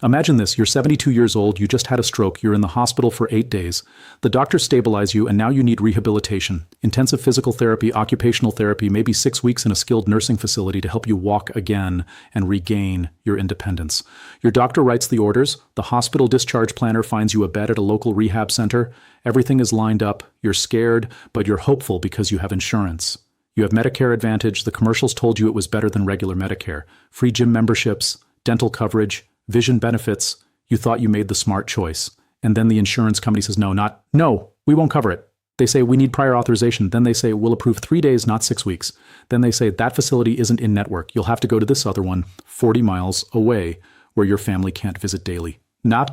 Imagine this, you're 72 years old, you just had a stroke, you're in the hospital for 8 days. The doctors stabilize you and now you need rehabilitation. Intensive physical therapy, occupational therapy, maybe 6 weeks in a skilled nursing facility to help you walk again and regain your independence. Your doctor writes the orders, the hospital discharge planner finds you a bed at a local rehab center. Everything is lined up, you're scared, but you're hopeful because you have insurance. You have Medicare Advantage, the commercials told you it was better than regular Medicare. Free gym memberships, dental coverage, vision benefits. You thought you made the smart choice. And then the insurance company says, no, we won't cover it. They say, we need prior authorization. Then they say, we'll approve 3 days, not 6 weeks. Then they say, that facility isn't in network. You'll have to go to this other one 40 miles away where your family can't visit daily. Your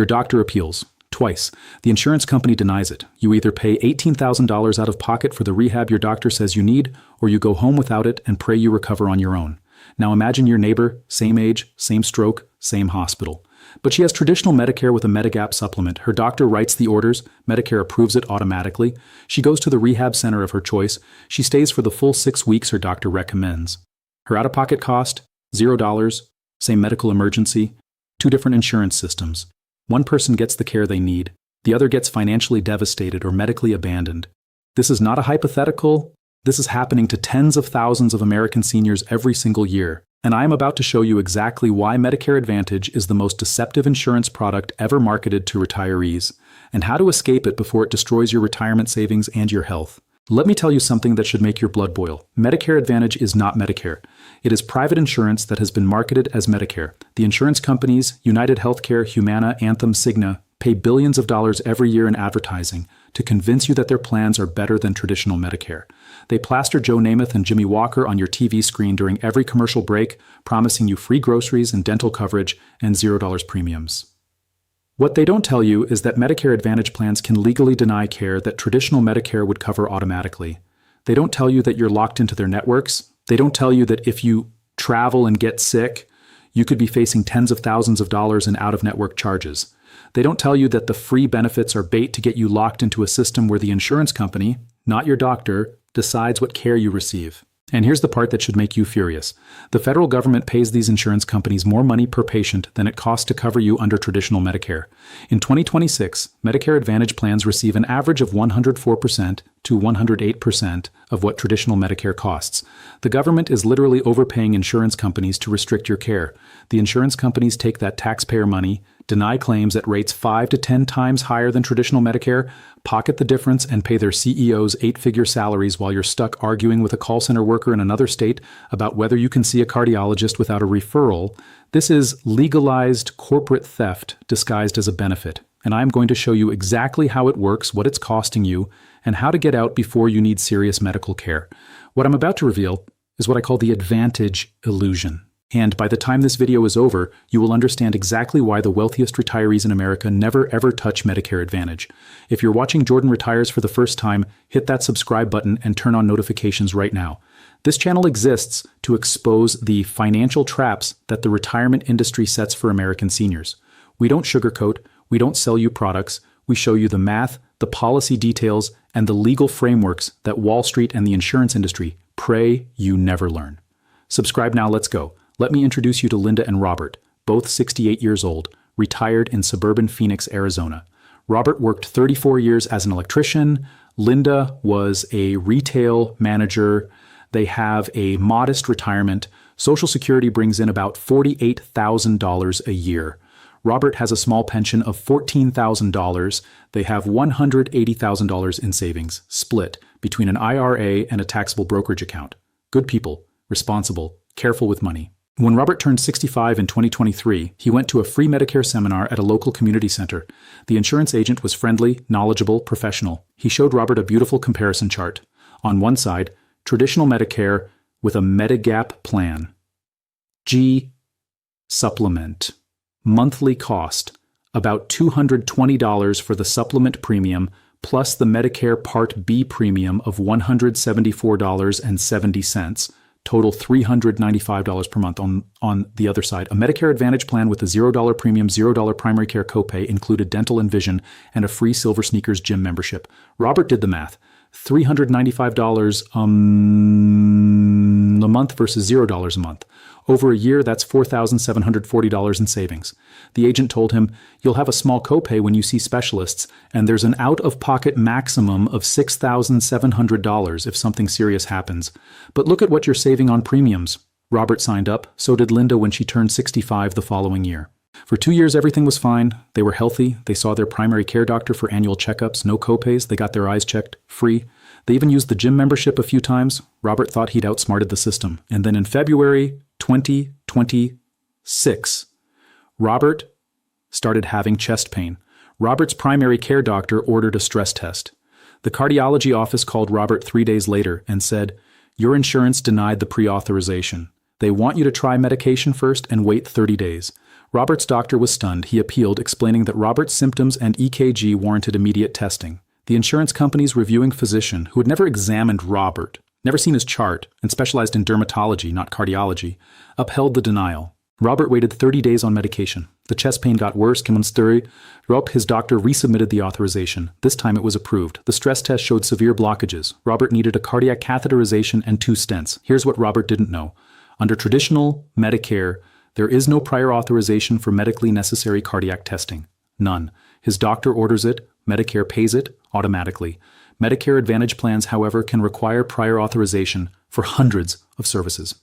doctor appeals. Twice. The insurance company denies it. You either pay $18,000 out of pocket for the rehab your doctor says you need, or you go home without it and pray you recover on your own. Now imagine your neighbor, same age, same stroke, same hospital. But she has traditional Medicare with a Medigap supplement. Her doctor writes the orders, Medicare approves it automatically. She goes to the rehab center of her choice. She stays for the full 6 weeks her doctor recommends. Her out-of-pocket cost, $0, same medical emergency, 2 different insurance systems. One person gets the care they need, the other gets financially devastated or medically abandoned. This is not a hypothetical. This is happening to tens of thousands of American seniors every single year. And I am about to show you exactly why Medicare Advantage is the most deceptive insurance product ever marketed to retirees, and how to escape it before it destroys your retirement savings and your health. Let me tell you something that should make your blood boil. Medicare Advantage is not Medicare. It is private insurance that has been marketed as Medicare. The insurance companies, United Healthcare, Humana, Anthem, Cigna, pay billions of dollars every year in advertising to convince you that their plans are better than traditional Medicare. They plaster Joe Namath and Jimmy Walker on your TV screen during every commercial break, promising you free groceries and dental coverage and $0 premiums. What they don't tell you is that Medicare Advantage plans can legally deny care that traditional Medicare would cover automatically. They don't tell you that you're locked into their networks. They don't tell you that if you travel and get sick, you could be facing tens of thousands of dollars in out-of-network charges. They don't tell you that the free benefits are bait to get you locked into a system where the insurance company, not your doctor, decides what care you receive. And here's the part that should make you furious. The federal government pays these insurance companies more money per patient than it costs to cover you under traditional Medicare. In 2026, Medicare Advantage plans receive an average of 104% to 108% of what traditional Medicare costs. The government is literally overpaying insurance companies to restrict your care. The insurance companies take that taxpayer money, deny claims at rates 5 to 10 times higher than traditional Medicare, pocket the difference and pay their CEOs 8-figure salaries while you're stuck arguing with a call center worker in another state about whether you can see a cardiologist without a referral. This is legalized corporate theft disguised as a benefit. And I'm going to show you exactly how it works, what it's costing you, and how to get out before you need serious medical care. What I'm about to reveal is what I call the advantage illusion. And by the time this video is over, you will understand exactly why the wealthiest retirees in America never ever touch Medicare Advantage. If you're watching Jordan Retires for the first time, hit that subscribe button and turn on notifications right now. This channel exists to expose the financial traps that the retirement industry sets for American seniors. We don't sugarcoat, we don't sell you products, we show you the math, the policy details, and the legal frameworks that Wall Street and the insurance industry pray you never learn. Subscribe now, let's go. Let me introduce you to Linda and Robert, both 68 years old, retired in suburban Phoenix, Arizona. Robert worked 34 years as an electrician. Linda was a retail manager. They have a modest retirement. Social Security brings in about $48,000 a year. Robert has a small pension of $14,000. They have $180,000 in savings, split between an IRA and a taxable brokerage account. Good people, responsible, careful with money. When Robert turned 65 in 2023, he went to a free Medicare seminar at a local community center. The insurance agent was friendly, knowledgeable, professional. He showed Robert a beautiful comparison chart. On one side, traditional Medicare with a Medigap plan. G supplement. Monthly cost, about $220 for the supplement premium, plus the Medicare Part B premium of $174.70. Total $395 per month on the other side. A Medicare Advantage plan with a $0 premium, $0 primary care copay included dental and vision and a free Silver Sneakers gym membership. Robert did the math. $395 a month versus $0 a month. Over a year, that's $4,740 in savings. The agent told him, "You'll have a small copay when you see specialists, and there's an out-of-pocket maximum of $6,700 if something serious happens. But look at what you're saving on premiums." Robert signed up. So did Linda when she turned 65 the following year. For 2 years, everything was fine. They were healthy. They saw their primary care doctor for annual checkups, no copays. They got their eyes checked, free. They even used the gym membership a few times. Robert thought he'd outsmarted the system. And then in February 2026, Robert started having chest pain. Robert's primary care doctor ordered a stress test. The cardiology office called Robert 3 days later and said, "Your insurance denied the pre-authorization. They want you to try medication first and wait 30 days. Robert's doctor was stunned. He appealed, explaining that Robert's symptoms and EKG warranted immediate testing. The insurance company's reviewing physician, who had never examined Robert, never seen his chart, and specialized in dermatology, not cardiology, upheld the denial. Robert waited 30 days on medication. The chest pain got worse. His doctor resubmitted the authorization. This time it was approved. The stress test showed severe blockages. Robert needed a cardiac catheterization and 2 stents. Here's what Robert didn't know. Under traditional Medicare, there is no prior authorization for medically necessary cardiac testing. None. His doctor orders it. Medicare pays it automatically. Medicare Advantage plans, however, can require prior authorization for hundreds of services.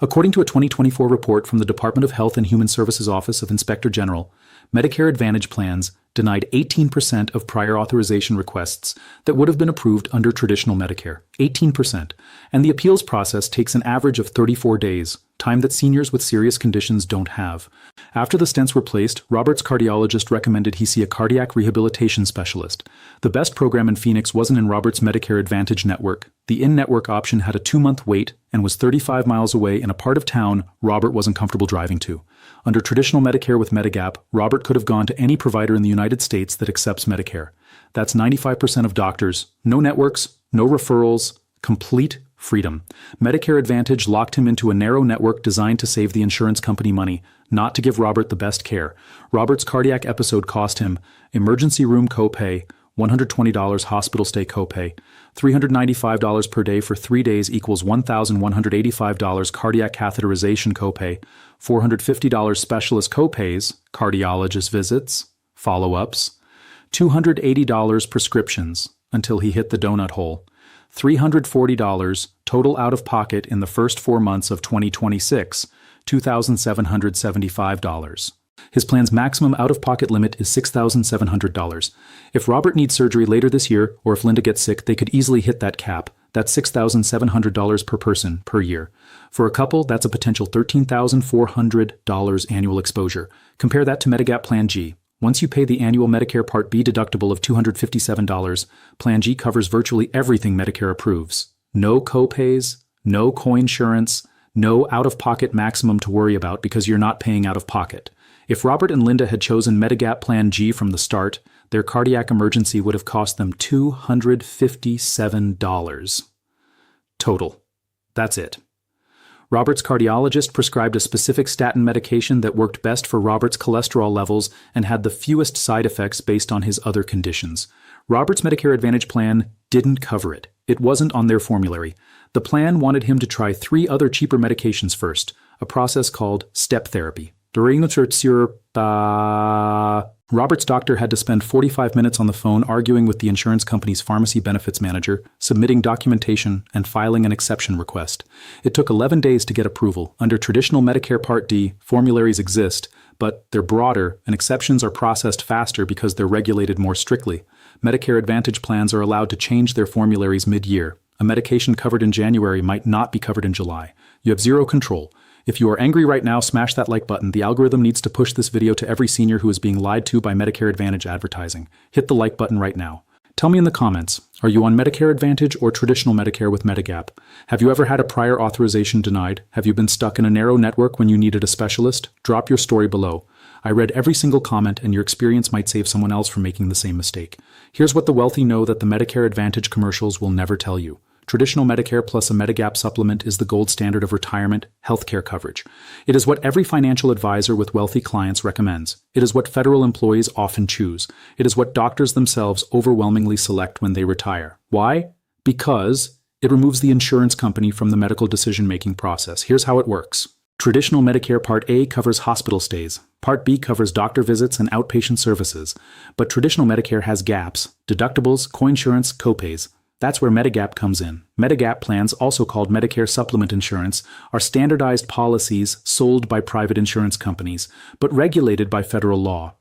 According to a 2024 report from the Department of Health and Human Services Office of Inspector General, Medicare Advantage plans denied 18% of prior authorization requests that would have been approved under traditional Medicare. 18%. And the appeals process takes an average of 34 days, time that seniors with serious conditions don't have. After the stents were placed, Robert's cardiologist recommended he see a cardiac rehabilitation specialist. The best program in Phoenix wasn't in Robert's Medicare Advantage network. The in-network option had a 2-month wait and was 35 miles away in a part of town Robert wasn't comfortable driving to. Under traditional Medicare with Medigap, Robert could have gone to any provider in the United States that accepts Medicare. That's 95% of doctors. No networks, no referrals, complete freedom. Medicare Advantage locked him into a narrow network designed to save the insurance company money, not to give Robert the best care. Robert's cardiac episode cost him emergency room copay, $120 hospital stay copay, $395 per day for 3 days equals $1,185 cardiac catheterization copay, $450 specialist copays, cardiologist visits, follow-ups, $280 prescriptions until he hit the donut hole, $340 total out-of-pocket in the first 4 months of 2026, $2,775. His plan's maximum out-of-pocket limit is $6,700. If Robert needs surgery later this year, or if Linda gets sick, they could easily hit that cap. That's $6,700 per person per year. For a couple, that's a potential $13,400 annual exposure. Compare that to Medigap Plan G. Once you pay the annual Medicare Part B deductible of $257, Plan G covers virtually everything Medicare approves. No copays, no coinsurance, no out-of-pocket maximum to worry about because you're not paying out of pocket. If Robert and Linda had chosen Medigap Plan G from the start, their cardiac emergency would have cost them $257 total. That's it. Robert's cardiologist prescribed a specific statin medication that worked best for Robert's cholesterol levels and had the fewest side effects based on his other conditions. Robert's Medicare Advantage plan didn't cover it. It wasn't on their formulary. The plan wanted him to try 3 other cheaper medications first, a process called step therapy. Robert's doctor had to spend 45 minutes on the phone arguing with the insurance company's pharmacy benefits manager, submitting documentation, and filing an exception request. It took 11 days to get approval. Under traditional Medicare Part D, formularies exist, but they're broader and exceptions are processed faster because they're regulated more strictly. Medicare Advantage plans are allowed to change their formularies mid-year. A medication covered in January might not be covered in July. You have zero control. If you are angry right now, smash that like button. The algorithm needs to push this video to every senior who is being lied to by Medicare Advantage advertising. Hit the like button right now. Tell me in the comments, are you on Medicare Advantage or traditional Medicare with Medigap? Have you ever had a prior authorization denied? Have you been stuck in a narrow network when you needed a specialist? Drop your story below. I read every single comment, and your experience might save someone else from making the same mistake. Here's what the wealthy know that the Medicare Advantage commercials will never tell you. Traditional Medicare plus a Medigap supplement is the gold standard of retirement healthcare coverage. It is what every financial advisor with wealthy clients recommends. It is what federal employees often choose. It is what doctors themselves overwhelmingly select when they retire. Why? Because it removes the insurance company from the medical decision-making process. Here's how it works. Traditional Medicare Part A covers hospital stays. Part B covers doctor visits and outpatient services. But traditional Medicare has gaps, deductibles, coinsurance, copays. That's where Medigap comes in. Medigap plans, also called Medicare Supplement Insurance, are standardized policies sold by private insurance companies, but regulated by federal law.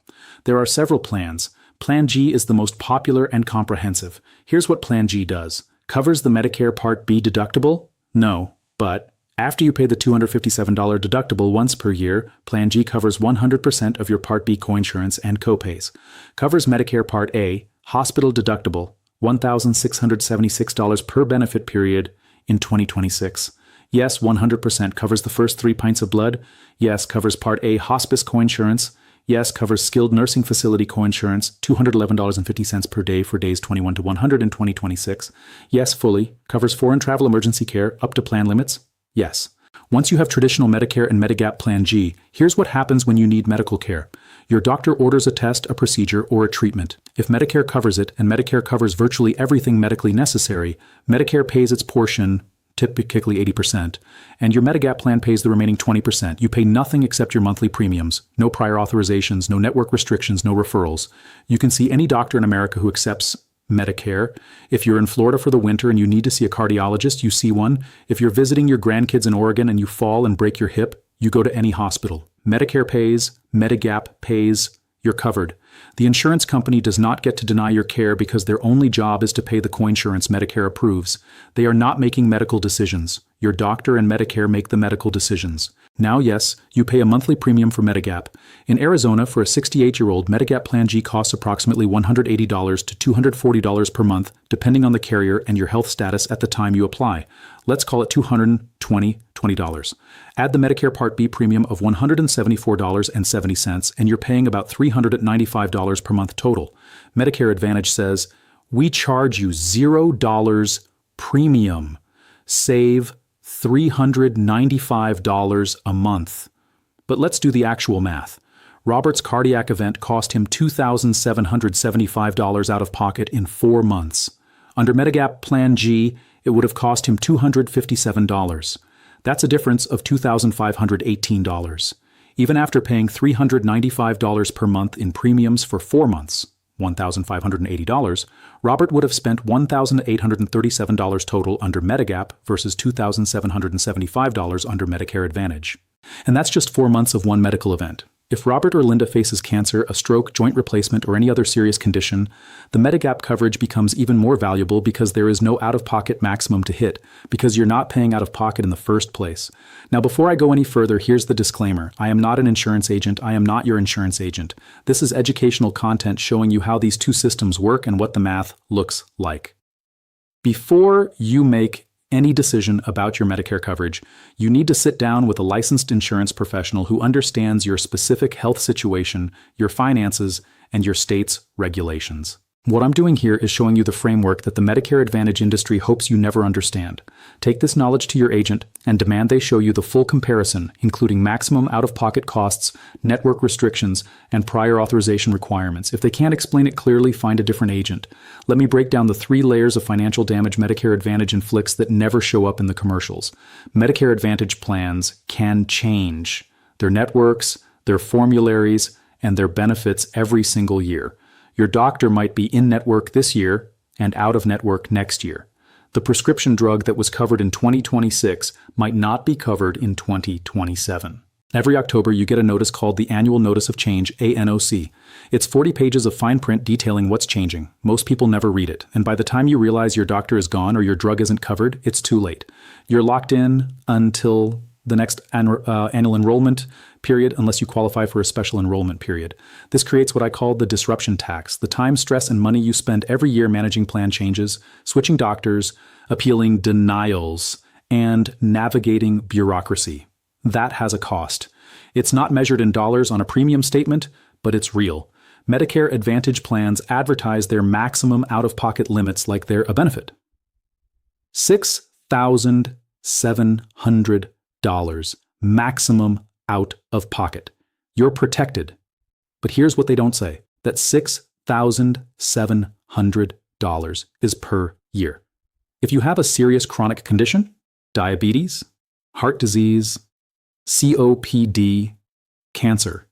There are several plans. Plan G is the most popular and comprehensive. Here's what Plan G does. Covers the Medicare Part B deductible? No, but after you pay the $257 deductible once per year, Plan G covers 100% of your Part B coinsurance and copays. Covers Medicare Part A, hospital deductible, $1,676 per benefit period in 2026. Yes, 100% covers the first 3 pints of blood. Yes, covers Part A hospice coinsurance. Yes, covers skilled nursing facility coinsurance, $211.50 per day for days 21 to 100 in 2026. Yes, fully. Covers foreign travel emergency care up to plan limits. Yes. Once you have traditional Medicare and Medigap Plan G, here's what happens when you need medical care. Your doctor orders a test, a procedure, or a treatment. If Medicare covers it, and Medicare covers virtually everything medically necessary, Medicare pays its portion, typically 80%, and your Medigap plan pays the remaining 20%. You pay nothing except your monthly premiums, no prior authorizations, no network restrictions, no referrals. You can see any doctor in America who accepts Medicare. If you're in Florida for the winter and you need to see a cardiologist, you see one. If you're visiting your grandkids in Oregon and you fall and break your hip, you go to any hospital. Medicare pays, Medigap pays, you're covered. The insurance company does not get to deny your care because their only job is to pay the coinsurance Medicare approves. They are not making medical decisions. Your doctor and Medicare make the medical decisions. Now, yes, you pay a monthly premium for Medigap. In Arizona, for a 68-year-old, Medigap Plan G costs approximately $180 to $240 per month, depending on the carrier and your health status at the time you apply. Let's call it $220. Add the Medicare Part B premium of $174.70, and you're paying about $395 per month total. Medicare Advantage says, we charge you $0 premium. Save $395 a month. But let's do the actual math. Robert's cardiac event cost him $2,775 out of pocket in 4 months. Under Medigap Plan G, it would have cost him $257. That's a difference of $2,518. Even after paying $395 per month in premiums for 4 months, $1,580, Robert would have spent $1,837 total under Medigap versus $2,775 under Medicare Advantage. And that's just 4 months of one medical event. If Robert or Linda faces cancer, a stroke, joint replacement, or any other serious condition, the Medigap coverage becomes even more valuable because there is no out-of-pocket maximum to hit, because you're not paying out of pocket in the first place. Now, before I go any further, here's the disclaimer. I am not an insurance agent. I am not your insurance agent. This is educational content showing you how these two systems work and what the math looks like. Before you make any decision about your Medicare coverage, you need to sit down with a licensed insurance professional who understands your specific health situation, your finances, and your state's regulations. What I'm doing here is showing you the framework that the Medicare Advantage industry hopes you never understand. Take this knowledge to your agent and demand they show you the full comparison, including maximum out-of-pocket costs, network restrictions, and prior authorization requirements. If they can't explain it clearly, find a different agent. Let me break down the 3 layers of financial damage Medicare Advantage inflicts that never show up in the commercials. Medicare Advantage plans can change their networks, their formularies, and their benefits every single year. Your doctor might be in-network this year and out-of-network next year. The prescription drug that was covered in 2026 might not be covered in 2027. Every October, you get a notice called the Annual Notice of Change, ANOC. It's 40 pages of fine print detailing what's changing. Most people never read it, and by the time you realize your doctor is gone or your drug isn't covered, it's too late. You're locked in until the next annual enrollment period unless you qualify for a special enrollment period. This creates what I call the disruption tax, the time, stress, and money you spend every year managing plan changes, switching doctors, appealing denials, and navigating bureaucracy. That has a cost. It's not measured in dollars on a premium statement, but it's real. Medicare Advantage plans advertise their maximum out-of-pocket limits like they're a benefit. $6,700 maximum out of pocket. You're protected. But here's what they don't say, that $6,700 is per year. If you have a serious chronic condition, diabetes, heart disease, COPD, cancer,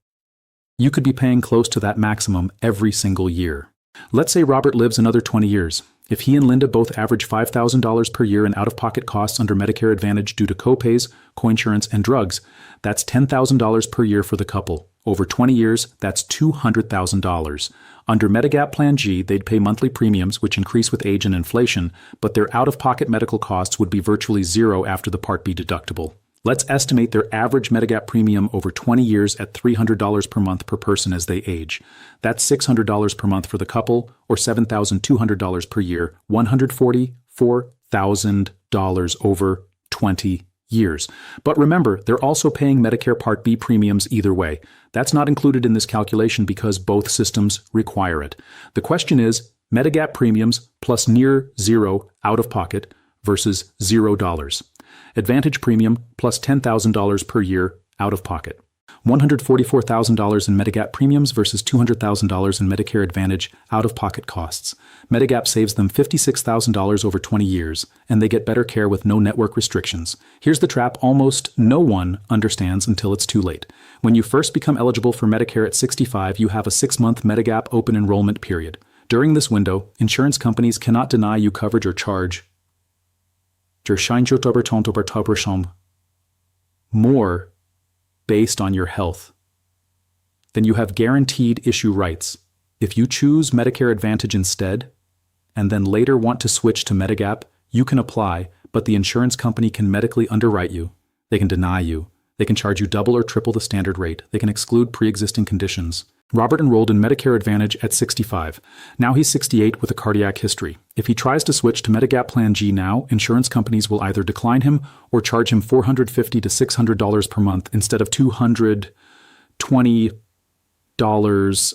you could be paying close to that maximum every single year. Let's say Robert lives another 20 years. If he and Linda both average $5,000 per year in out-of-pocket costs under Medicare Advantage due to copays, coinsurance, and drugs, that's $10,000 per year for the couple. Over 20 years, that's $200,000. Under Medigap Plan G, they'd pay monthly premiums, which increase with age and inflation, but their out-of-pocket medical costs would be virtually zero after the Part B deductible. Let's estimate their average Medigap premium over 20 years at $300 per month per person as they age. That's $600 per month for the couple, or $7,200 per year, $144,000 over 20 years. But remember, they're also paying Medicare Part B premiums either way. That's not included in this calculation because both systems require it. The question is, Medigap premiums plus near zero out-of-pocket versus $0. Advantage premium plus $10,000 per year out of pocket. $144,000 in Medigap premiums versus $200,000 in Medicare Advantage out-of-pocket costs. Medigap saves them $56,000 over 20 years, and they get better care with no network restrictions. Here's the trap almost no one understands until it's too late. When you first become eligible for Medicare at 65, you have a 6-month Medigap open enrollment period. During this window, insurance companies cannot deny you coverage or charge more based on your health. Then you have guaranteed issue rights. If you choose Medicare Advantage instead, and then later want to switch to Medigap, you can apply, but the insurance company can medically underwrite you. They can deny you. They can charge you double or triple the standard rate. They can exclude pre-existing conditions. Robert enrolled in Medicare Advantage at 65. Now he's 68 with a cardiac history. If he tries to switch to Medigap Plan G now, insurance companies will either decline him or charge him $450 to $600 per month instead of $220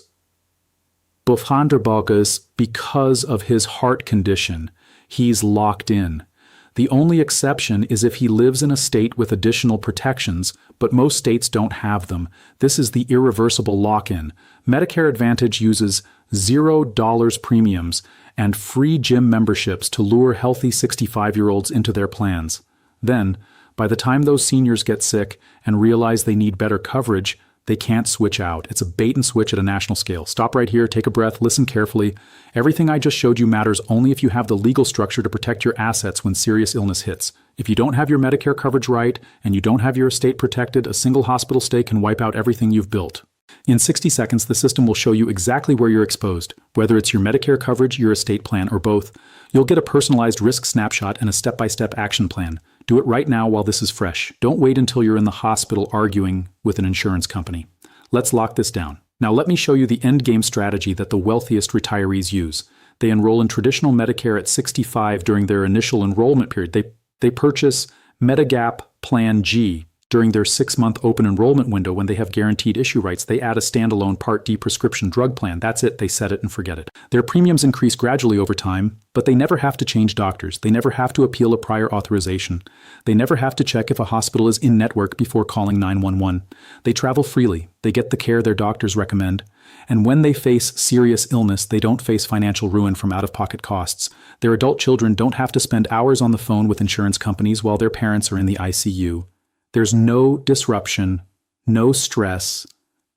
because of his heart condition. He's locked in. The only exception is if he lives in a state with additional protections, but most states don't have them. This is the irreversible lock-in. Medicare Advantage uses $0 premiums and free gym memberships to lure healthy 65-year-olds into their plans. Then, by the time those seniors get sick and realize they need better coverage, they can't switch out. It's a bait and switch at a national scale. Stop right here, take a breath, listen carefully. Everything I just showed you matters only if you have the legal structure to protect your assets when serious illness hits. If you don't have your Medicare coverage right and you don't have your estate protected, a single hospital stay can wipe out everything you've built. In 60 seconds, the system will show you exactly where you're exposed, whether it's your Medicare coverage, your estate plan, or both. You'll get a personalized risk snapshot and a step-by-step action plan. Do it right now while this is fresh. Don't wait until you're in the hospital arguing with an insurance company. Let's lock this down. Now let me show you the endgame strategy that the wealthiest retirees use. They enroll in traditional Medicare at 65 during their initial enrollment period. They purchase Medigap Plan G during their 6-month open enrollment window when they have guaranteed issue rights. They add a standalone Part D prescription drug plan. That's it. They set it and forget it. Their premiums increase gradually over time, but they never have to change doctors. They never have to appeal a prior authorization. They never have to check if a hospital is in network before calling 911. They travel freely. They get the care their doctors recommend. And when they face serious illness, they don't face financial ruin from out-of-pocket costs. Their adult children don't have to spend hours on the phone with insurance companies while their parents are in the ICU. There's no disruption, no stress,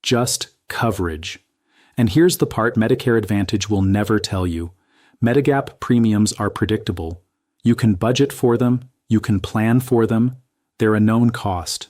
just coverage. And here's the part Medicare Advantage will never tell you. Medigap premiums are predictable. You can budget for them, you can plan for them, they're a known cost.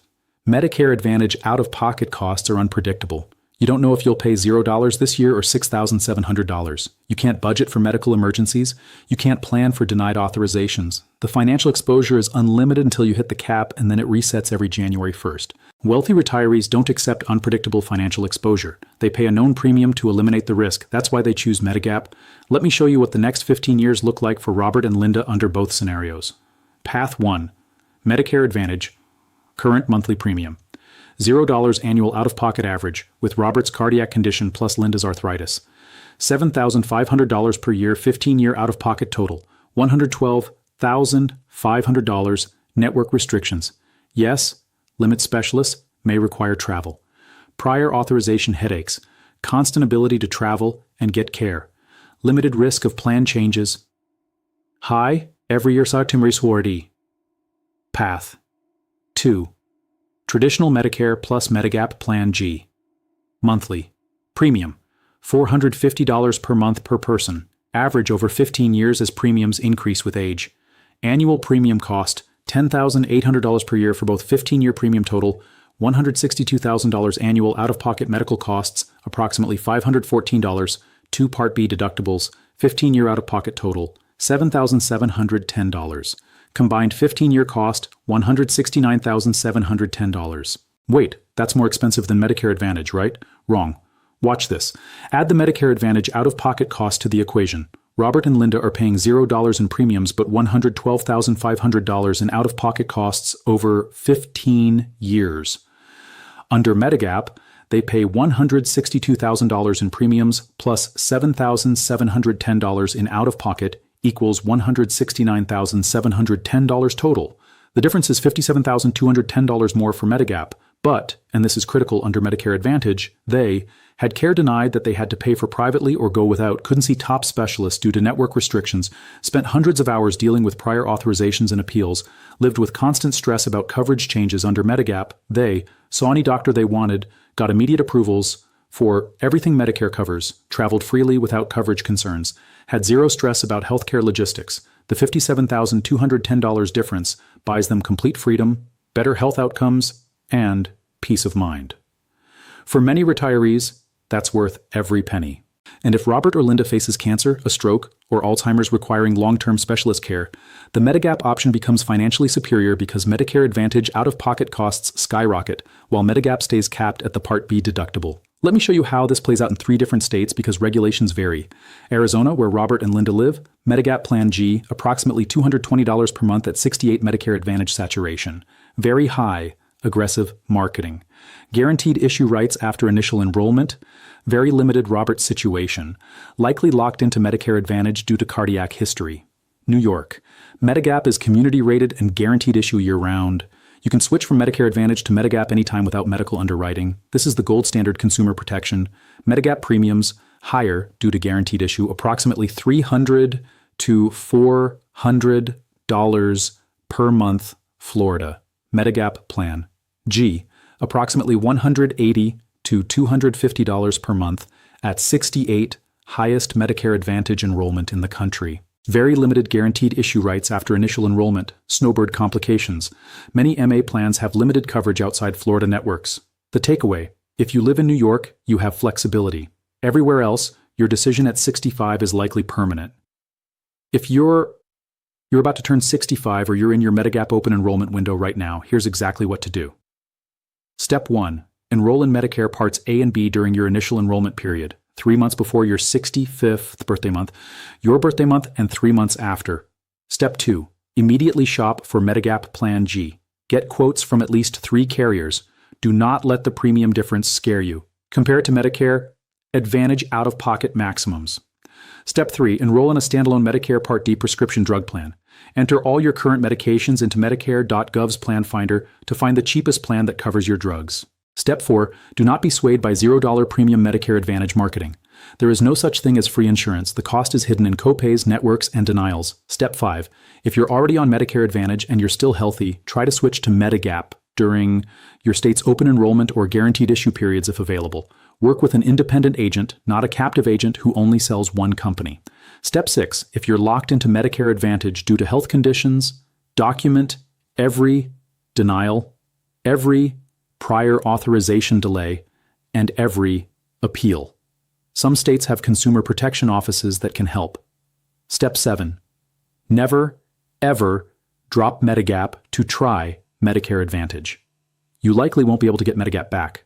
Medicare Advantage out-of-pocket costs are unpredictable. You don't know if you'll pay $0 this year or $6,700. You can't budget for medical emergencies. You can't plan for denied authorizations. The financial exposure is unlimited until you hit the cap, and then it resets every January 1st. Wealthy retirees don't accept unpredictable financial exposure. They pay a known premium to eliminate the risk. That's why they choose Medigap. Let me show you what the next 15 years look like for Robert and Linda under both scenarios. Path 1. Medicare Advantage. Current monthly premium. $0 annual out-of-pocket average with Robert's cardiac condition plus Linda's arthritis. $7,500 per year, 15-year out-of-pocket total. $112,000 $1,500. Network restrictions. Yes, limit specialists may require travel. Prior authorization headaches. Constant ability to travel and get care. Limited risk of plan changes. High, every year Retiree. Path. 2. Traditional Medicare plus Medigap Plan G. Monthly. Premium. $450 per month per person. Average over 15 years as premiums increase with age. Annual premium cost, $10,800 per year for both 15-year premium total, $162,000 annual out-of-pocket medical costs, approximately $514, 2 Part B deductibles, 15-year out-of-pocket total, $7,710. Combined 15-year cost, $169,710. Wait, that's more expensive than Medicare Advantage, right? Wrong. Watch this. Add the Medicare Advantage out-of-pocket cost to the equation. Robert and Linda are paying $0 in premiums but $112,500 in out-of-pocket costs over 15 years. Under Medigap, they pay $162,000 in premiums plus $7,710 in out-of-pocket equals $169,710 total. The difference is $57,210 more for Medigap, but, and this is critical under Medicare Advantage, they had care denied that they had to pay for privately or go without, couldn't see top specialists due to network restrictions, spent hundreds of hours dealing with prior authorizations and appeals, lived with constant stress about coverage changes under Medigap. They saw any doctor they wanted, got immediate approvals for everything Medicare covers, traveled freely without coverage concerns, had zero stress about healthcare logistics. The $57,210 difference buys them complete freedom, better health outcomes, and peace of mind. For many retirees, that's worth every penny. And if Robert or Linda faces cancer, a stroke, or Alzheimer's requiring long-term specialist care, the Medigap option becomes financially superior because Medicare Advantage out-of-pocket costs skyrocket, while Medigap stays capped at the Part B deductible. Let me show you how this plays out in 3 different states because regulations vary. Arizona, where Robert and Linda live, Medigap Plan G, approximately $220 per month at 68 Medicare Advantage saturation. Very high, aggressive marketing. Guaranteed issue rights after initial enrollment. Very limited Robert situation. Likely locked into Medicare Advantage due to cardiac history. New York. Medigap is community rated and guaranteed issue year-round. You can switch from Medicare Advantage to Medigap anytime without medical underwriting. This is the gold standard consumer protection. Medigap premiums higher due to guaranteed issue, approximately $300 to $400 per month, Florida. Medigap Plan G, approximately $180 to $250 per month at 68 highest Medicare Advantage enrollment in the country. Very limited guaranteed issue rights after initial enrollment, snowbird complications. Many MA plans have limited coverage outside Florida networks. The takeaway, if you live in New York, you have flexibility. Everywhere else, your decision at 65 is likely permanent. If you're about to turn 65 or you're in your Medigap open enrollment window right now, here's exactly what to do. Step 1. Enroll in Medicare Parts A and B during your initial enrollment period, 3 months before your 65th birthday month, your birthday month, and 3 months after. Step 2. Immediately shop for Medigap Plan G. Get quotes from at least 3 carriers. Do not let the premium difference scare you. Compare it to Medicare Advantage out-of-pocket maximums. Step 3. Enroll in a standalone Medicare Part D prescription drug plan. Enter all your current medications into Medicare.gov's Plan Finder to find the cheapest plan that covers your drugs. Step 4. Do not be swayed by $0 premium Medicare Advantage marketing. There is no such thing as free insurance. The cost is hidden in copays, networks, and denials. Step 5. If you're already on Medicare Advantage and you're still healthy, try to switch to Medigap during your state's open enrollment or guaranteed issue periods if available. Work with an independent agent, not a captive agent who only sells one company. Step 6. If you're locked into Medicare Advantage due to health conditions, document every denial, every prior authorization delay, and every appeal. Some states have consumer protection offices that can help. Step 7. Never, ever drop Medigap to try Medicare Advantage. You likely won't be able to get Medigap back.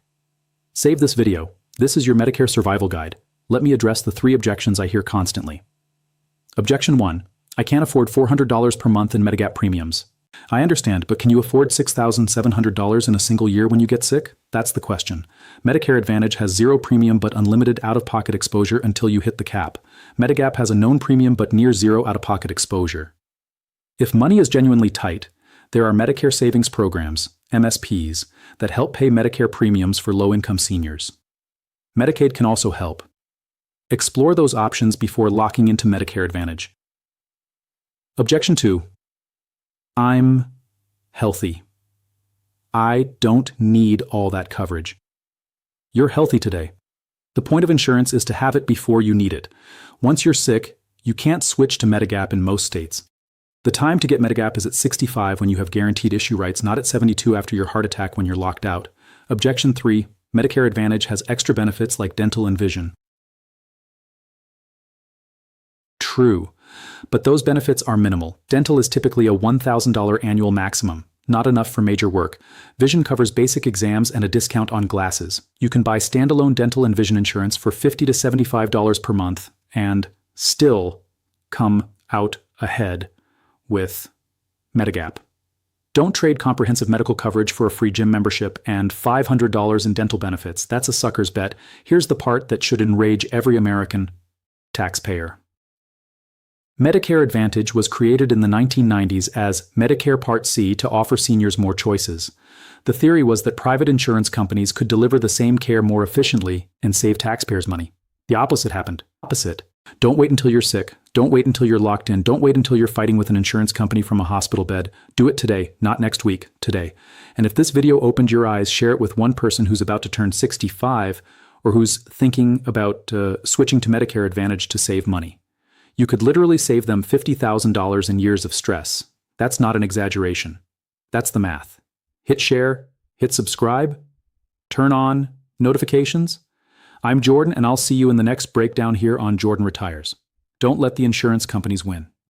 Save this video. This is your Medicare survival guide. Let me address the 3 objections I hear constantly. Objection 1. I can't afford $400 per month in Medigap premiums. I understand, but can you afford $6,700 in a single year when you get sick? That's the question. Medicare Advantage has 0 premium but unlimited out-of-pocket exposure until you hit the cap. Medigap has a known premium but near 0 out-of-pocket exposure. If money is genuinely tight, there are Medicare savings programs, MSPs, that help pay Medicare premiums for low-income seniors. Medicaid can also help. Explore those options before locking into Medicare Advantage. Objection 2. I'm healthy. I don't need all that coverage. You're healthy today. The point of insurance is to have it before you need it. Once you're sick, you can't switch to Medigap in most states. The time to get Medigap is at 65 when you have guaranteed issue rights, not at 72 after your heart attack when you're locked out. Objection 3. Medicare Advantage has extra benefits like dental and vision. True, but those benefits are minimal. Dental is typically a $1,000 annual maximum, not enough for major work. Vision covers basic exams and a discount on glasses. You can buy standalone dental and vision insurance for $50 to $75 per month and still come out ahead with Medigap. Don't trade comprehensive medical coverage for a free gym membership and $500 in dental benefits. That's a sucker's bet. Here's the part that should enrage every American taxpayer. Medicare Advantage was created in the 1990s as Medicare Part C to offer seniors more choices. The theory was that private insurance companies could deliver the same care more efficiently and save taxpayers money. The opposite happened. Don't wait until you're sick. Don't wait until you're locked in. Don't wait until you're fighting with an insurance company from a hospital bed. Do it today, not next week, today. And if this video opened your eyes, share it with one person who's about to turn 65 or who's thinking about switching to Medicare Advantage to save money. You could literally save them $50,000 in years of stress. That's not an exaggeration. That's the math. Hit share, hit subscribe, turn on notifications. I'm Jordan, and I'll see you in the next breakdown here on Jordan Retires. Don't let the insurance companies win.